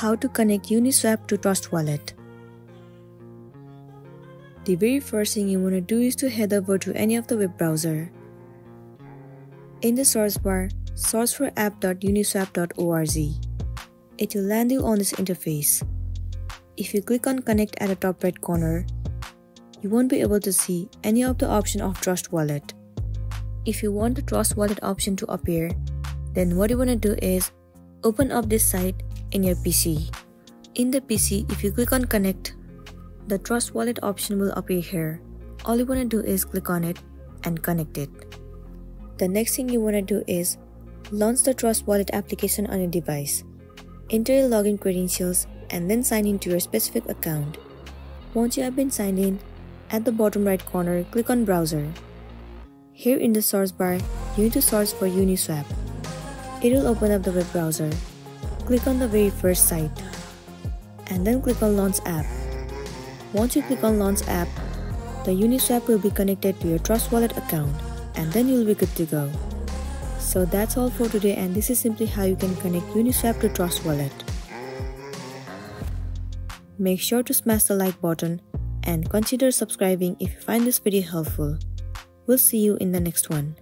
How to connect Uniswap to Trust Wallet. The very first thing you want to do is to head over to any of the web browser. In the source bar, search for app.uniswap.org. It will land you on this interface. If you click on Connect at the top right corner, you won't be able to see any of the options of Trust Wallet. If you want the Trust Wallet option to appear, then what you want to do is open up this site in your PC. In the PC, if you click on Connect, the Trust Wallet option will appear here. All you want to do is click on it and connect it. The next thing you want to do is launch the Trust Wallet application on your device. Enter your login credentials and then sign in to your specific account. Once you have been signed in, at the bottom right corner, click on Browser. Here in the source bar, you need to search for Uniswap. It will open up the web browser. Click on the very first site and then click on Launch App. Once you click on Launch App, the Uniswap will be connected to your Trust Wallet account and then you'll be good to go. So that's all for today, and this is simply how you can connect Uniswap to Trust Wallet. Make sure to smash the like button and consider subscribing if you find this video helpful. We'll see you in the next one.